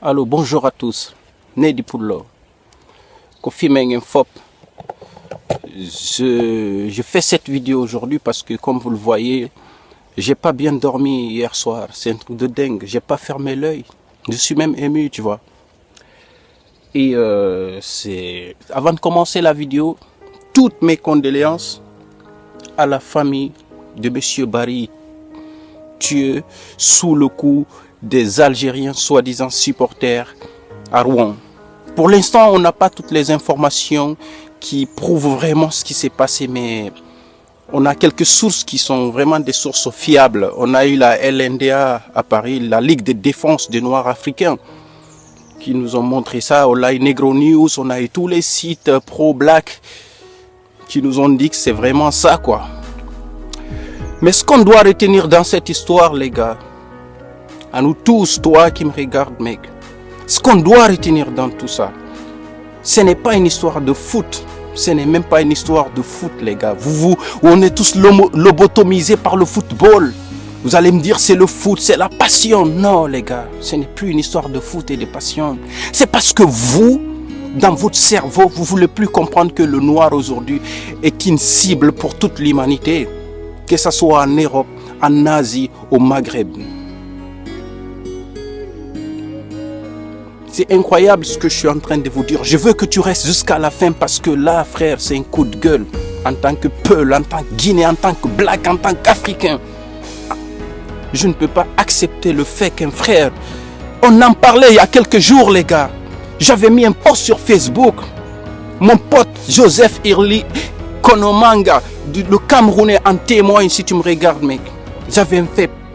Allô, bonjour à tous. Nedi Pullo. Kofi Mengen Fop. Je fais cette vidéo aujourd'hui parce que, comme vous le voyez, j'ai pas bien dormi hier soir. C'est un truc de dingue. J'ai pas fermé l'œil. Je suis même ému, tu vois. Et avant de commencer la vidéo, toutes mes condoléances à la famille de Monsieur Barry, tué sous le coup des Algériens soi-disant supporters à Rouen. Pour l'instant, on n'a pas toutes les informations qui prouvent vraiment ce qui s'est passé, mais on a quelques sources qui sont vraiment des sources fiables. On a eu la LNDA à Paris, la Ligue de défense des Noirs africains, qui nous ont montré ça. On a eu Negro News, on a eu tous les sites pro-black qui nous ont dit que c'est vraiment ça, quoi. Mais ce qu'on doit retenir dans cette histoire, les gars, à nous tous, toi qui me regardes, mec, ce qu'on doit retenir dans tout ça, ce n'est pas une histoire de foot. Ce n'est même pas une histoire de foot, les gars. On est tous lobotomisés par le football. Vous allez me dire, c'est le foot, c'est la passion. Non, les gars, ce n'est plus une histoire de foot et de passion. C'est parce que vous, dans votre cerveau, vous ne voulez plus comprendre que le noir aujourd'hui est une cible pour toute l'humanité. Que ce soit en Europe, en Asie, au Maghreb. C'est incroyable ce que je suis en train de vous dire. Je veux que tu restes jusqu'à la fin parce que là, frère, c'est un coup de gueule. En tant que Peul, en tant que Guinéen, en tant que Black, en tant qu'Africain. Je ne peux pas accepter le fait qu'un frère... On en parlait il y a quelques jours, les gars. J'avais mis un post sur Facebook. Mon pote Joseph Irli Konomanga, le Camerounais, en témoigne si tu me regardes, mec.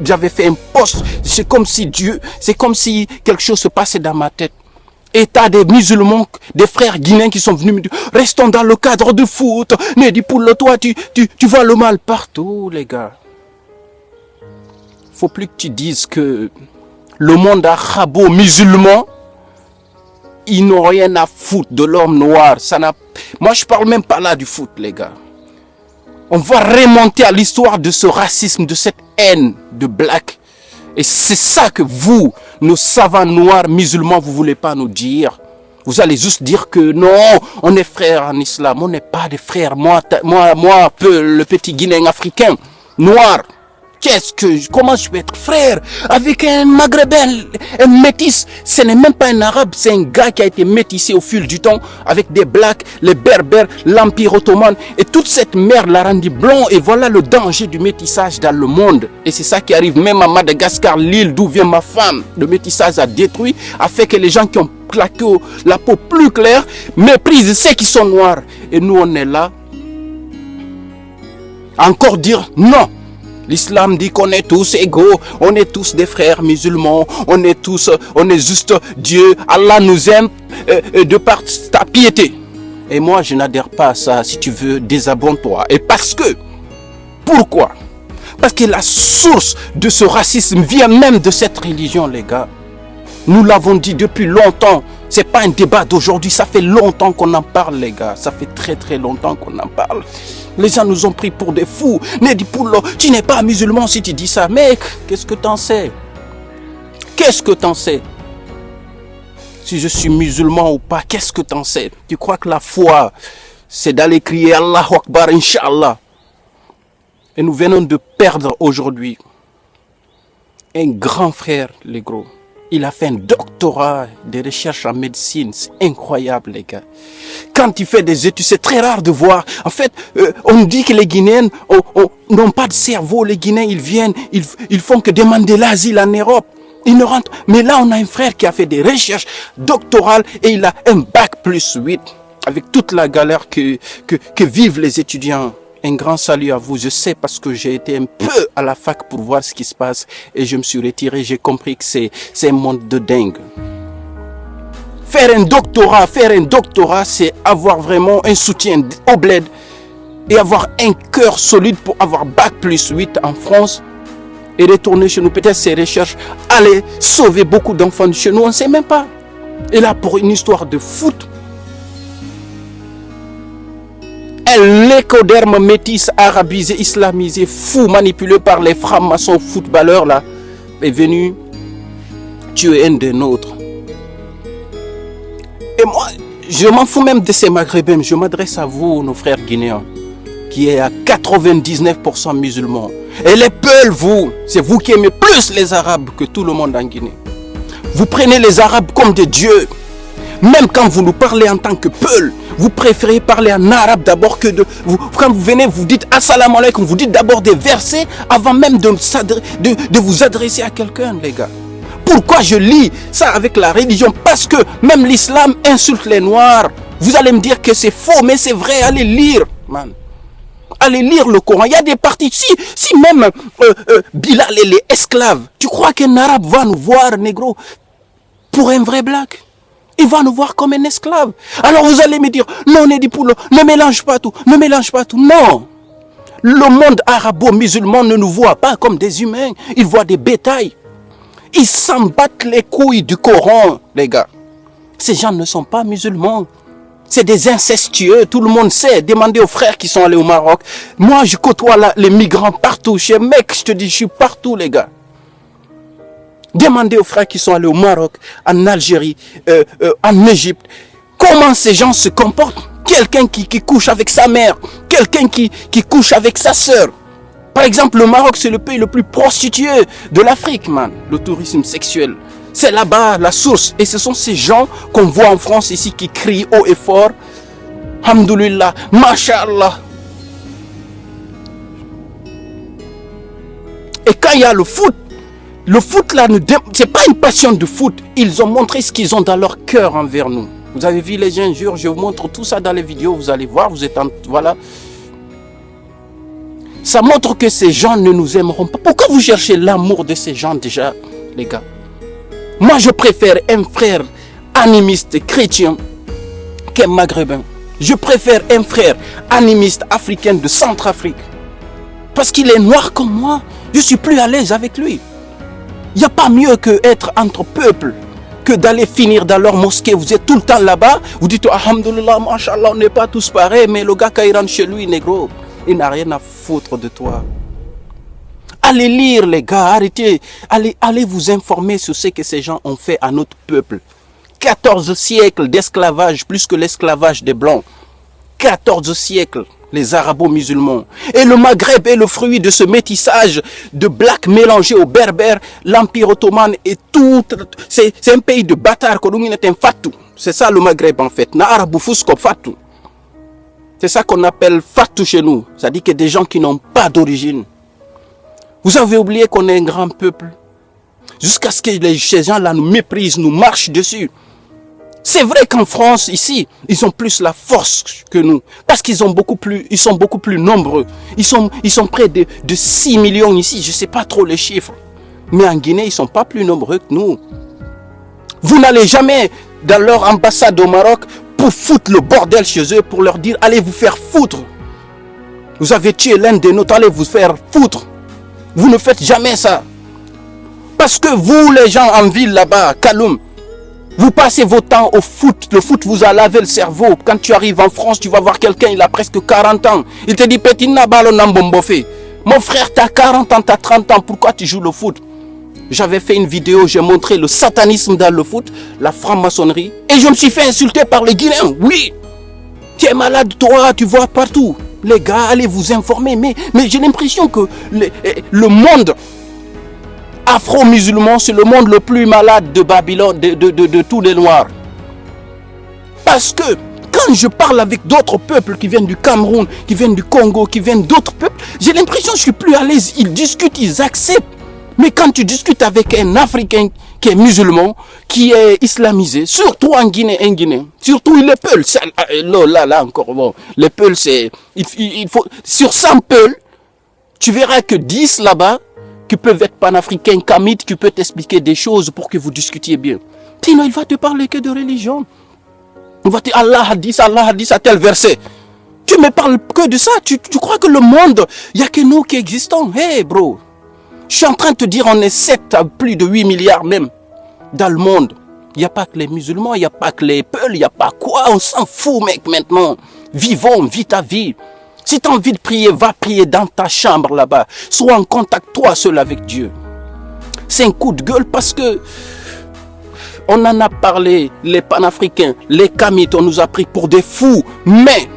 J'avais fait un post, c'est comme si quelque chose se passait dans ma tête. Et t'as des musulmans, des frères guinéens qui sont venus me dire, restons dans le cadre de foot. Nedi Pullo, toi, tu vois le mal partout, les gars. Faut plus que tu dises que le monde arabo-musulman, ils n'ont rien à foutre de l'homme noir. Moi, je parle même pas là du foot, les gars. On va remonter à l'histoire de ce racisme, de cette haine de black. Et c'est ça que vous, nos savants noirs musulmans, vous voulez pas nous dire. Vous allez juste dire que non, on est frères en islam. On n'est pas des frères. Moi, le petit Guinéen africain, noir. Comment je peux être frère avec un maghrébin, un métis? Ce n'est même pas un arabe, c'est un gars qui a été métissé au fil du temps avec des blacks, les berbères, l'empire ottoman. Et toute cette merde l'a rendu blanc. Et voilà le danger du métissage dans le monde. Et c'est ça qui arrive même à Madagascar, l'île d'où vient ma femme. Le métissage a détruit, a fait que les gens qui ont claqué la peau plus claire méprisent ceux qui sont noirs. Et nous on est là, encore dire non. L'islam dit qu'on est tous égaux, on est tous des frères musulmans, on est juste Dieu, Allah nous aime de par ta piété. Et moi, je n'adhère pas à ça. Si tu veux, désabonne-toi. Et pourquoi? Parce que la source de ce racisme vient même de cette religion, les gars. Nous l'avons dit depuis longtemps. C'est pas un débat d'aujourd'hui, ça fait longtemps qu'on en parle, les gars. Ça fait très très longtemps qu'on en parle. Les gens nous ont pris pour des fous. Nedi Pullo, tu n'es pas musulman si tu dis ça. Mec, qu'est-ce que t'en sais? Qu'est-ce que t'en sais? Si je suis musulman ou pas, qu'est-ce que t'en sais? Tu crois que la foi, c'est d'aller crier Allahu Akbar, Inch'Allah? Et nous venons de perdre aujourd'hui un grand frère, les gros. Il a fait un doctorat de recherche en médecine. C'est incroyable, les gars. Quand tu fais des études, c'est très rare de voir. En fait, on dit que les Guinéens n'ont pas de cerveau. Les Guinéens, ils viennent, ils font que demander l'asile en Europe. Ils ne rentrent. Mais là, on a un frère qui a fait des recherches doctorales et il a un bac plus 8. Avec toute la galère que vivent les étudiants. Un grand salut à vous. Je sais parce que j'ai été un peu à la fac pour voir ce qui se passe et je me suis retiré. J'ai compris que c'est un monde de dingue. Faire un doctorat, c'est avoir vraiment un soutien au bled et avoir un cœur solide pour avoir bac plus 8 en France et retourner chez nous. Peut-être ces recherches allaient sauver beaucoup d'enfants de chez nous. On ne sait même pas. Et là, pour une histoire de foot, l'écoderme métis, arabisé, islamisé, fou, manipulé par les francs-maçons footballeurs là, est venu tuer un des nôtres. Et moi, je m'en fous même de ces Maghrébins. Je m'adresse à vous, nos frères guinéens, qui est à 99% musulmans. Et les Peuls, c'est vous qui aimez plus les Arabes que tout le monde en Guinée. Vous prenez les Arabes comme des dieux. Même quand vous nous parlez en tant que Peuls, vous préférez parler en arabe d'abord que de... quand vous venez, vous dites Assalamu alaikum, vous dites d'abord des versets avant même de vous adresser à quelqu'un, les gars. Pourquoi je lis ça avec la religion? Parce que même l'islam insulte les Noirs. Vous allez me dire que c'est faux, mais c'est vrai, allez lire, man. Allez lire le Coran. Il y a des parties. Si même Bilal et les esclaves, tu crois qu'un arabe va nous voir, négro, pour un vrai black? Il va nous voir comme un esclave. Alors vous allez me dire, non, on est dit pour le... Ne mélange pas tout, ne mélange pas tout. Non. Le monde arabo-musulman ne nous voit pas comme des humains. Il voit des bétails. Ils s'en battent les couilles du Coran, les gars. Ces gens ne sont pas musulmans. C'est des incestueux, tout le monde sait. Demandez aux frères qui sont allés au Maroc. Moi, je côtoie les migrants partout. Mec, je te dis, je suis partout, les gars. Demandez aux frères qui sont allés au Maroc, en Algérie, en Égypte. Comment ces gens se comportent? Quelqu'un qui couche avec sa mère, quelqu'un qui couche avec sa sœur. Par exemple, le Maroc, c'est le pays le plus prostitué de l'Afrique, man. Le tourisme sexuel. C'est là-bas la source. Et ce sont ces gens qu'on voit en France ici qui crient haut et fort. Hamdoulillah, Masha'Allah. Et quand il y a le foot là, c'est pas une passion de foot. Ils ont montré ce qu'ils ont dans leur cœur envers nous. Vous avez vu les injures, je vous montre tout ça dans les vidéos. Vous allez voir, voilà. Ça montre que ces gens ne nous aimeront pas. Pourquoi vous cherchez l'amour de ces gens déjà, les gars? Moi, je préfère un frère animiste chrétien qu'un maghrébin. Je préfère un frère animiste africain de Centrafrique. Parce qu'il est noir comme moi. Je suis plus à l'aise avec lui. Il n'y a pas mieux qu'être entre peuples que d'aller finir dans leur mosquée. Vous êtes tout le temps là-bas. Vous dites, alhamdoulilah, mashallah, on n'est pas tous pareils. Mais le gars, quand il rentre chez lui, négro, il n'a rien à foutre de toi. Allez lire, les gars, arrêtez. Allez vous informer sur ce que ces gens ont fait à notre peuple. 14 siècles d'esclavage, plus que l'esclavage des Blancs. 14 siècles, les arabo-musulmans. Et le Maghreb est le fruit de ce métissage de blacks mélangés aux berbères. L'Empire ottoman est tout... C'est un pays de bâtards. C'est ça le Maghreb, en fait. C'est ça qu'on appelle fatou chez nous. Ça dit que des gens qui n'ont pas d'origine. Vous avez oublié qu'on est un grand peuple. Jusqu'à ce que ces gens-là nous méprisent, nous marchent dessus. C'est vrai qu'en France, ici, ils ont plus la force que nous. Parce qu'ils sont beaucoup plus nombreux. Ils sont près de 6 millions ici. Je ne sais pas trop les chiffres. Mais en Guinée, ils ne sont pas plus nombreux que nous. Vous n'allez jamais dans leur ambassade au Maroc pour foutre le bordel chez eux, pour leur dire, allez vous faire foutre. Vous avez tué l'un des nôtres, allez vous faire foutre. Vous ne faites jamais ça. Parce que vous, les gens en ville là-bas, Kaloum, vous passez vos temps au foot. Le foot vous a lavé le cerveau. Quand tu arrives en France, tu vas voir quelqu'un, il a presque 40 ans. Il te dit, petit nabalo nambombofe. Mon frère, tu as 40 ans, tu as 30 ans, pourquoi tu joues le foot? J'avais fait une vidéo, j'ai montré le satanisme dans le foot, la franc-maçonnerie. Et je me suis fait insulter par les Guinéens. Oui, tu es malade, toi, tu vois partout. Les gars, allez vous informer. Mais j'ai l'impression que le monde afro-musulman, c'est le monde le plus malade de Babylone, de tous les Noirs. Parce que quand je parle avec d'autres peuples qui viennent du Cameroun, qui viennent du Congo, qui viennent d'autres peuples, j'ai l'impression que je suis plus à l'aise. Ils discutent, ils acceptent. Mais quand tu discutes avec un Africain qui est musulman, qui est islamisé, surtout en Guinée, surtout les Peuls, là encore, bon, les Peuls, c'est, il faut, sur 100 Peuls, tu verras que 10 là-bas, qui peuvent être panafricains, kamites, qui peuvent t'expliquer des choses pour que vous discutiez bien. Sinon, il va te parler que de religion. Il va te dire, Allah a dit à tel verset. Tu me parles que de ça, tu crois que le monde, il n'y a que nous qui existons. Hey, bro. Je suis en train de te dire, on est 7 à plus de 8 milliards même dans le monde. Il n'y a pas que les musulmans, il n'y a pas que les Peuls, il n'y a pas quoi. On s'en fout, mec, maintenant. Vivons, vis ta vie. Si tu as envie de prier, va prier dans ta chambre là-bas. Sois en contact, toi seul avec Dieu. C'est un coup de gueule parce que On en a parlé, les panafricains, les kamites, on nous a pris pour des fous. Mais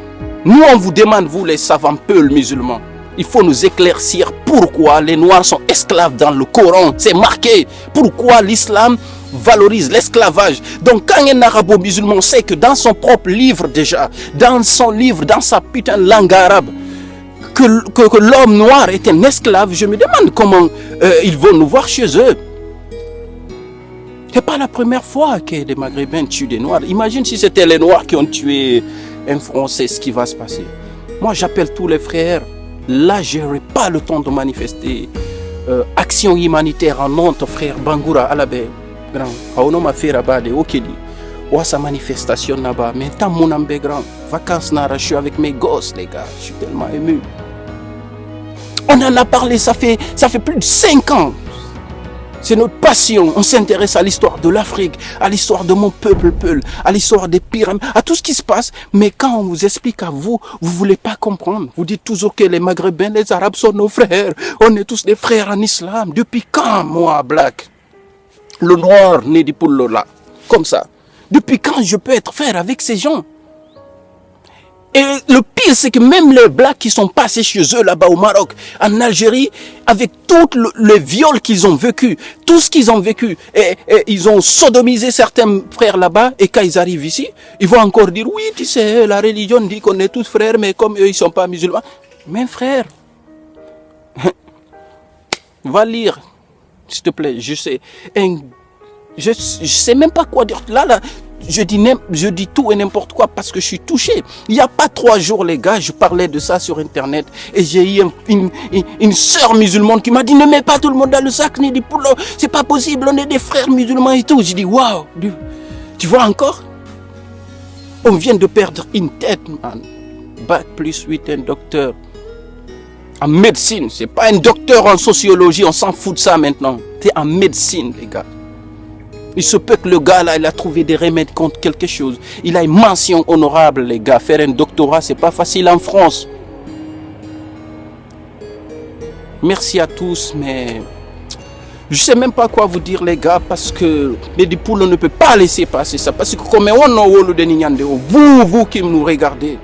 nous, on vous demande, vous les savants peuls musulmans, il faut nous éclaircir pourquoi les Noirs sont esclaves dans le Coran. C'est marqué. Pourquoi l'islam valorise l'esclavage. Donc quand un arabo-musulman sait que dans son propre livre déjà, dans son livre, dans sa putain de langue arabe, que l'homme noir est un esclave, je me demande comment ils vont nous voir chez eux. C'est pas la première fois que des Maghrébins tuent des Noirs. Imagine si c'était les Noirs qui ont tué un Français, ce qui va se passer. Moi, j'appelle tous les frères. Là, je n'aurai pas le temps de manifester. Action humanitaire en Nantes, frère Bangoura, à la baie. Grand. On m'a fait rabat de Okedi. Ou sa manifestation là-bas. Mais tant mon ambé grand. Vacances nara, je suis avec mes gosses, les gars. Je suis tellement ému. On en a parlé, ça fait plus de 5 ans. C'est notre passion. On s'intéresse à l'histoire de l'Afrique, à l'histoire de mon peuple, à l'histoire des pyramides, à tout ce qui se passe. Mais quand on vous explique à vous, vous ne voulez pas comprendre. Vous dites toujours que les Maghrébins, les Arabes sont nos frères. On est tous des frères en islam. Depuis quand, moi, Black, le noir né du Poulola, comme ça? Depuis quand je peux être frère avec ces gens? Et le pire, c'est que même les Blacks qui sont passés chez eux là-bas au Maroc, en Algérie, avec tout le viol qu'ils ont vécu, tout ce qu'ils ont vécu, et ils ont sodomisé certains frères là-bas, et quand ils arrivent ici, ils vont encore dire, oui, tu sais, la religion dit qu'on est tous frères, mais comme eux, ils ne sont pas musulmans. Mais frère, va lire, s'il te plaît, je sais même pas quoi dire. Là, je dis tout et n'importe quoi parce que je suis touché. Il n'y a pas 3 jours, les gars, je parlais de ça sur Internet et j'ai eu une sœur musulmane qui m'a dit, ne mets pas tout le monde dans le sac, ni du poulet, c'est pas possible, on est des frères musulmans et tout. J'ai dit, waouh, tu vois encore? On vient de perdre une tête, man. Bac plus 8, un docteur en médecine. C'est pas un docteur en sociologie, on s'en fout de ça maintenant. C'est en médecine, les gars. Il se peut que le gars là, il a trouvé des remèdes contre quelque chose. Il a une mention honorable, les gars. Faire un doctorat, c'est pas facile en France. Merci à tous, mais je sais même pas quoi vous dire, les gars, parce que les poules, on ne peut pas laisser passer ça. Parce que comme on a le de vous qui nous regardez,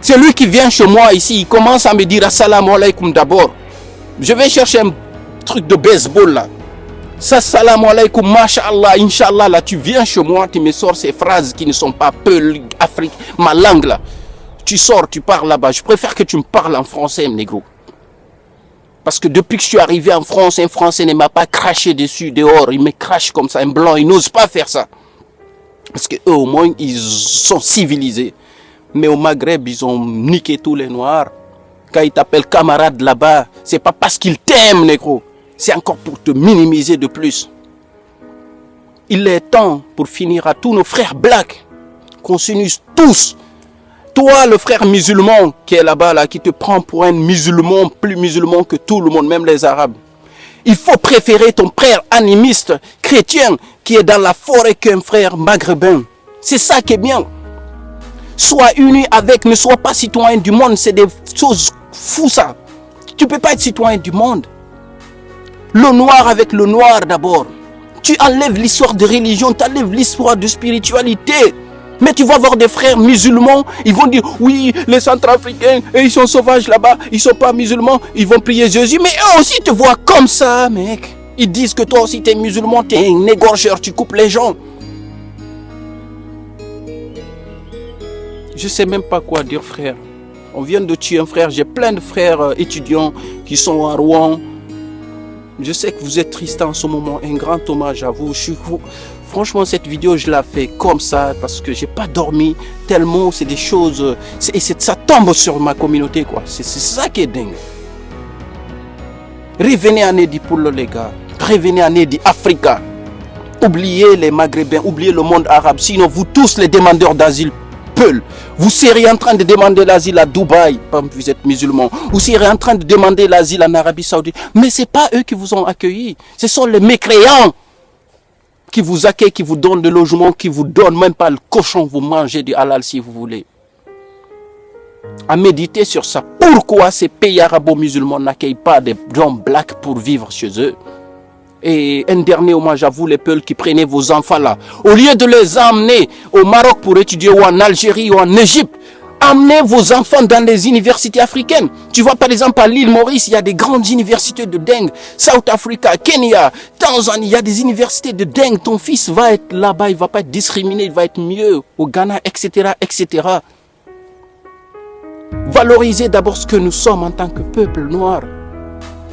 c'est lui qui vient chez moi ici, il commence à me dire assalamu alaikum d'abord. Je vais chercher un truc de baseball là. Ça, salam alaikum, mashallah, inshallah, là, tu viens chez moi, tu me sors ces phrases qui ne sont pas peu Afrique, ma langue là. Tu sors, tu parles là-bas. Je préfère que tu me parles en français, négro. Parce que depuis que je suis arrivé en France, un Français ne m'a pas craché dessus, dehors. Il me crache comme ça, un blanc, il n'ose pas faire ça. Parce qu'eux, au moins, ils sont civilisés. Mais au Maghreb, ils ont niqué tous les Noirs. Quand ils t'appellent camarade là-bas, c'est pas parce qu'ils t'aiment, négro. C'est encore pour te minimiser de plus. Il est temps pour finir à tous nos frères blacks qu'on s'unisse tous. Toi, le frère musulman qui est là-bas, là, qui te prend pour un musulman, plus musulman que tout le monde, même les Arabes. Il faut préférer ton frère animiste, chrétien, qui est dans la forêt qu'un frère maghrébin. C'est ça qui est bien. Sois uni avec, ne sois pas citoyen du monde. C'est des choses fous, ça. Tu ne peux pas être citoyen du monde. Le noir avec le noir d'abord. Tu enlèves l'histoire de religion, tu enlèves l'histoire de spiritualité. Mais tu vas voir des frères musulmans, ils vont dire, oui, les Centrafricains, ils sont sauvages là-bas, ils ne sont pas musulmans, ils vont prier Jésus. Mais eux aussi te voient comme ça, mec. Ils disent que toi aussi tu es musulman, tu es un égorgeur, tu coupes les gens. Je ne sais même pas quoi dire, frère. On vient de tuer un frère, j'ai plein de frères étudiants qui sont à Rouen. Je sais que vous êtes triste en ce moment. Un grand hommage à vous. Franchement, cette vidéo, je la fais comme ça parce que j'ai pas dormi tellement. C'est des choses... ça tombe sur ma communauté, quoi. C'est ça qui est dingue. Revenez à Nedi Poulo, les gars. Revenez à Nedi Africa. Oubliez les Maghrébins, oubliez le monde arabe. Sinon, vous tous les demandeurs d'asile, vous seriez en train de demander l'asile à Dubaï, comme vous êtes musulman. Vous seriez en train de demander l'asile en Arabie Saoudite. Mais ce n'est pas eux qui vous ont accueillis. Ce sont les mécréants qui vous accueillent, qui vous donnent le logement, qui vous donnent même pas le cochon. Vous mangez du halal si vous voulez. À méditer sur ça. Pourquoi ces pays arabo-musulmans n'accueillent pas des gens blacks pour vivre chez eux? Et un dernier hommage à vous, les peuples qui prenaient vos enfants là. Au lieu de les emmener au Maroc pour étudier ou en Algérie ou en Égypte, amenez vos enfants dans les universités africaines. Tu vois par exemple à l'île Maurice, il y a des grandes universités de dingue. South Africa, Kenya, Tanzanie, il y a des universités de dingue. Ton fils va être là-bas, il va pas être discriminé, il va être mieux au Ghana, etc., etc. Valorisez d'abord ce que nous sommes en tant que peuple noir.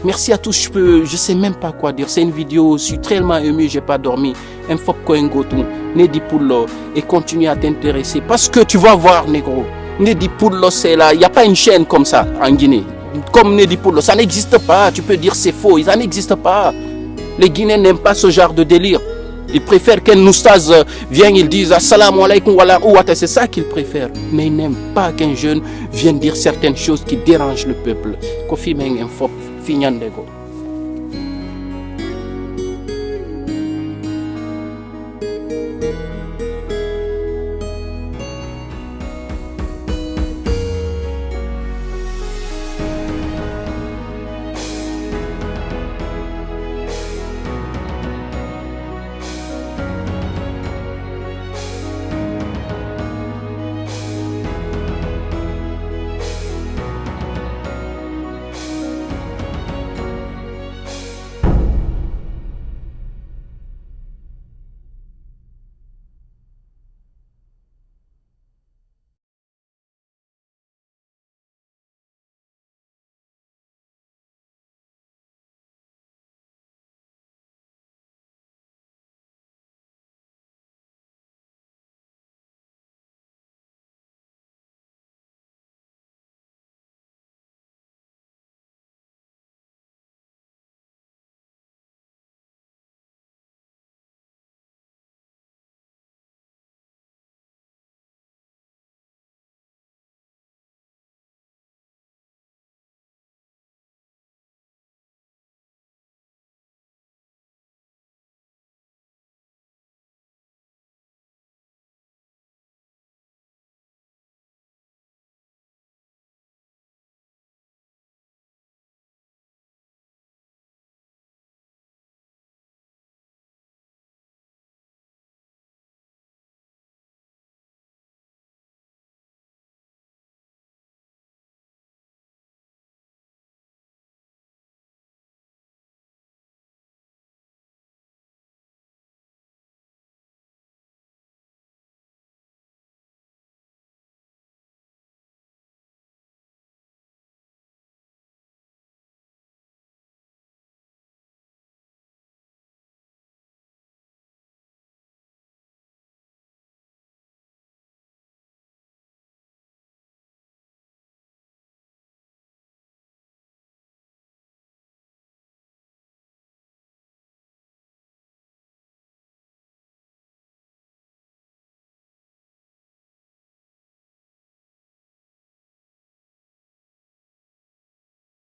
Merci à tous, je sais même pas quoi dire. C'est une vidéo, je suis tellement ému, j'ai pas dormi. Un fop koengotu, Nedi Poulo, et continue à t'intéresser. Parce que tu vas voir, négro. Nedi Poulo, c'est là. Il n'y a pas une chaîne comme ça en Guinée. Comme Nedi Poulo, ça n'existe pas. Tu peux dire c'est faux, ça n'existe pas. Les Guinéens n'aiment pas ce genre de délire. Ils préfèrent qu'un oustaz vienne, ils disent assalamu alaikum wa rahmatullahi, c'est ça qu'ils préfèrent. Mais ils n'aiment pas qu'un jeune vienne dire certaines choses qui dérangent le peuple. Kofi Meng, un fop. Finyandego.